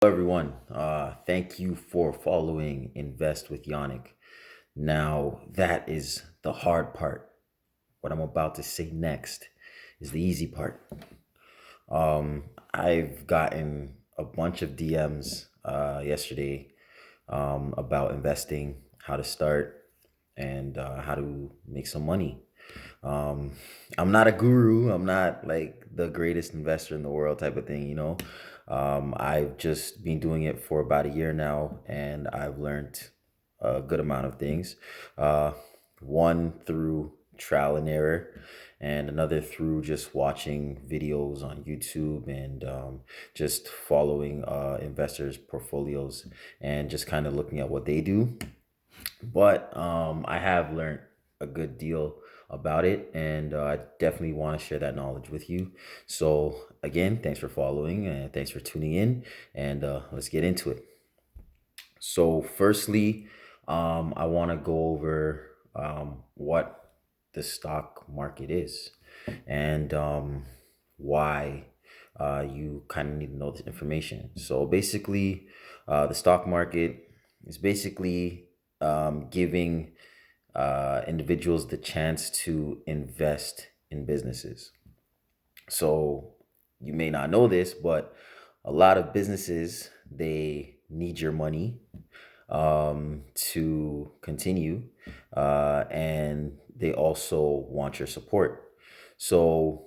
Hello everyone. Thank you for following Invest with Yannick. Now, that is the hard part. What I'm about to say next is the easy part. I've gotten a bunch of DMs yesterday about investing, how to start, and how to make some money. Um, I'm not a guru. I'm not like the greatest investor in the world type of thing, you know. I've just been doing it for about a year now, and I've learned a good amount of things. Uh, One through trial and error, and another through just watching videos on YouTube and just following investors' portfolios and just kind of looking at what they do. But I have learned a good deal about it, and I definitely want to share that knowledge with you. So, again, thanks for following and thanks for tuning in, and let's get into it. So, firstly, I want to go over what the stock market is and why you kind of need to know this information. So, basically, the stock market is basically giving individuals the chance to invest in businesses. So you may not know this, but a lot of businesses they need your money to continue, and they also want your support. So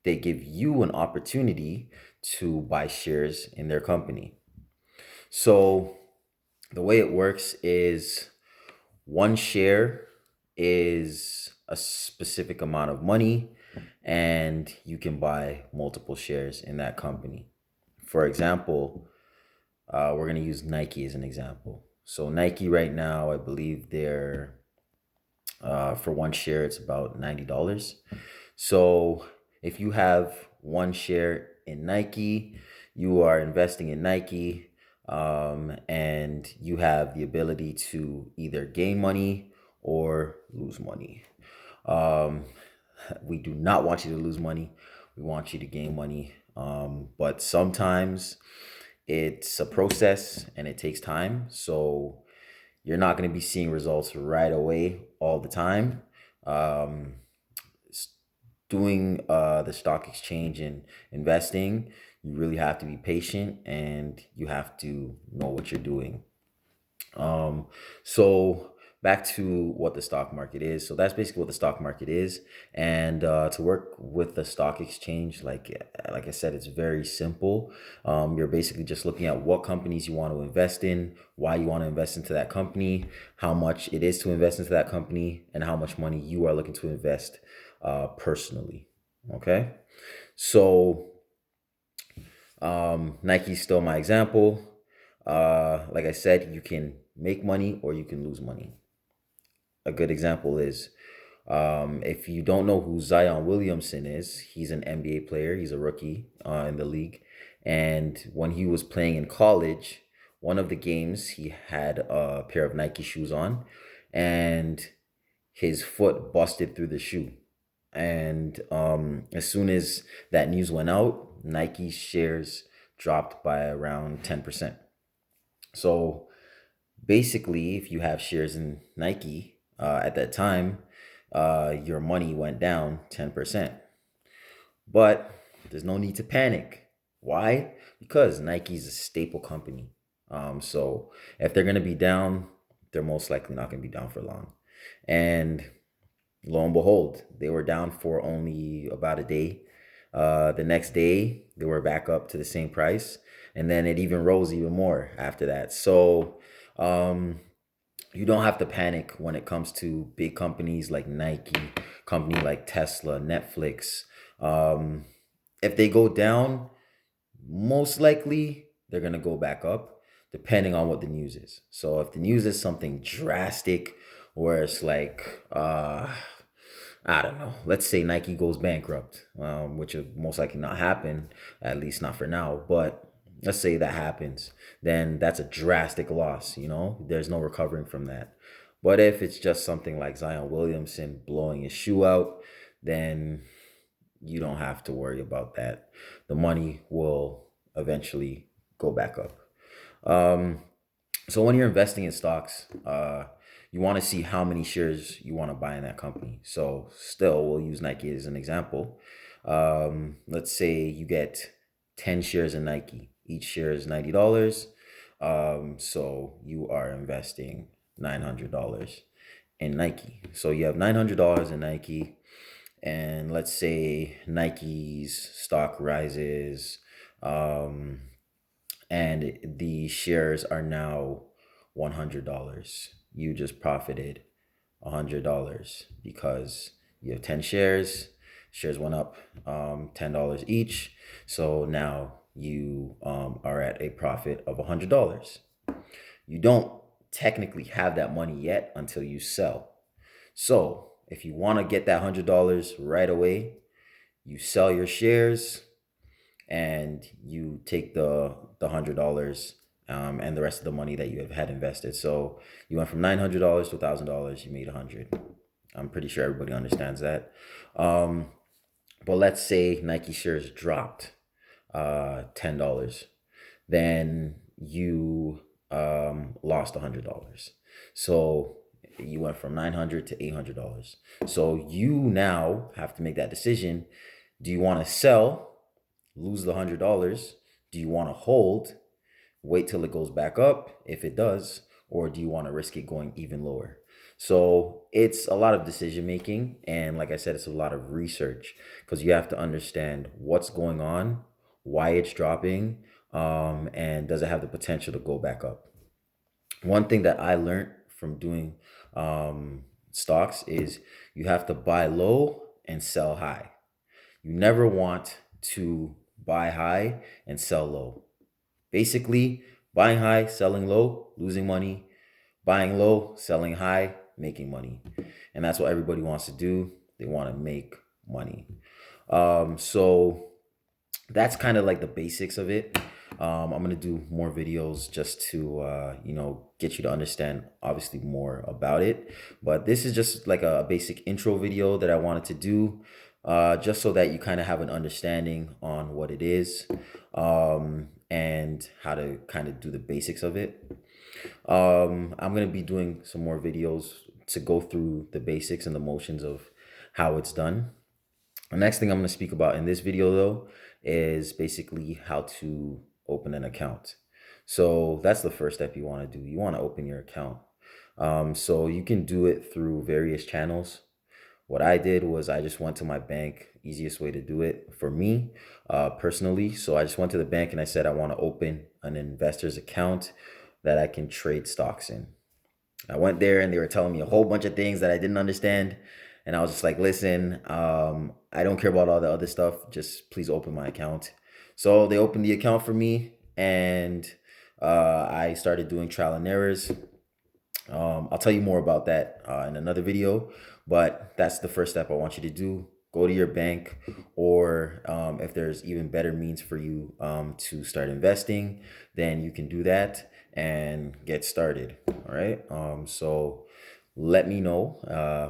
they give you an opportunity to buy shares in their company. So the way it works is one share is a specific amount of money, and you can buy multiple shares in that company. For example, we're going to use Nike as an example. So, Nike right now, I believe they're for one share, it's about $90. So, if you have one share in Nike, you are investing in Nike, and you have the ability to either gain money or lose money. Um, we do not want you to lose money. We want you to gain money. But sometimes it's a process and it takes time. So you're not going to be seeing results right away all the time. Um, Doing the stock exchange and investing, you really have to be patient and you have to know what you're doing. Um, so back to what the stock market is. So that's basically what the stock market is. And to work with the stock exchange, like I said, it's very simple. You're basically just looking at what companies you want to invest in, why you want to invest into that company, how much it is to invest into that company, and how much money you are looking to invest personally. Okay. So Nike's still my example. Like I said, you can make money or you can lose money. A good example is if you don't know who Zion Williamson is, he's an NBA player. He's a rookie in the league. And when he was playing in college, one of the games he had a pair of Nike shoes on, and his foot busted through the shoe. And as soon as that news went out, Nike shares dropped by around 10%. So basically, if you have shares in Nike at that time, your money went down 10%. But there's no need to panic. Why? Because Nike's a staple company. So if they're going to be down, they're most likely not going to be down for long. And lo and behold, they were down for only about a day. The next day, they were back up to the same price. And then it even rose even more after that. So um, you don't have to panic when it comes to big companies like Nike, company like Tesla, Netflix. Um, if they go down, most likely they're going to go back up depending on what the news is. So if the news is something drastic where it's like I don't know, let's say Nike goes bankrupt, which will most likely not happen, at least not for now, but let's say that happens, then that's a drastic loss, you know? There's no recovering from that. But if it's just something like Zion Williamson blowing his shoe out, then you don't have to worry about that. The money will eventually go back up. Um, so when you're investing in stocks, you want to see how many shares you want to buy in that company. So still, we'll use Nike as an example. Let's say you get 10 shares in Nike. Each share is $90. So you are investing $900 in Nike. So you have $900 in Nike, and let's say Nike's stock rises, and the shares are now $100. You just profited $100 because you have 10 shares. Shares went up $10 each. So now you are at a profit of $100. You don't technically have that money yet until you sell. So if you want to get that $100 right away, you sell your shares and you take the $100 and the rest of the money that you have had invested. So you went from $900 to $1,000. You made 100. I'm pretty sure everybody understands that. But let's say Nike shares dropped $10. Then you lost $100. So you went from $900 to $800. So you now have to make that decision. Do you want to sell, lose the $100? Do you want to hold, wait till it goes back up if it does, or do you want to risk it going even lower? So it's a lot of decision making, and like I said, it's a lot of research because you have to understand what's going on, why it's dropping, and does it have the potential to go back up. One thing that I learned from doing stocks is you have to buy low and sell high. You never want to buy high and sell low. Basically, buying high, selling low, losing money. Buying low, selling high, making money. And that's what everybody wants to do. They want to make money. So that's kind of like the basics of it. I'm going to do more videos just to, get you to understand obviously more about it. But this is just like a basic intro video that I wanted to do, just so that you kind of have an understanding on what it is, and how to kind of do the basics of it. I'm going to be doing some more videos to go through the basics and the motions of how it's done. The next thing I'm going to speak about in this video, though, is basically how to open an account. So that's the first step you want to do. You want to open your account. So you can do it through various channels. What I did was I just went to my bank, easiest way to do it for me personally. So I just went to the bank and I said I want to open an investor's account that I can trade stocks in. I went there and they were telling me a whole bunch of things that I didn't understand. And I was just like, listen, I don't care about all the other stuff. Just please open my account. So they opened the account for me, and I started doing trial and errors. I'll tell you more about that in another video, but that's the first step I want you to do. Go to your bank, or if there's even better means for you to start investing, then you can do that and get started. All right. So let me know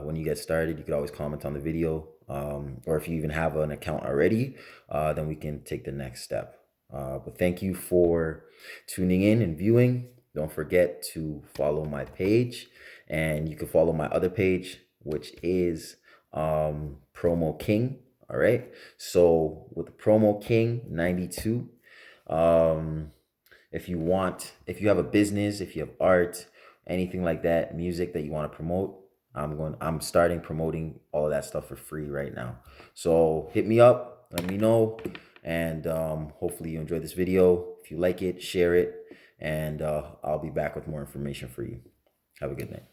when you get started. You could always comment on the video, or if you even have an account already, then we can take the next step. But thank you for tuning in and viewing. Don't forget to follow my page, and you can follow my other page, which is Promo King. All right. So with Promo King 92, if you have a business, if you have art, anything like that, music that you want to promote, I'm starting promoting all of that stuff for free right now. So hit me up, let me know, and hopefully you enjoyed this video. If you like it, share it, and I'll be back with more information for you. Have a good night.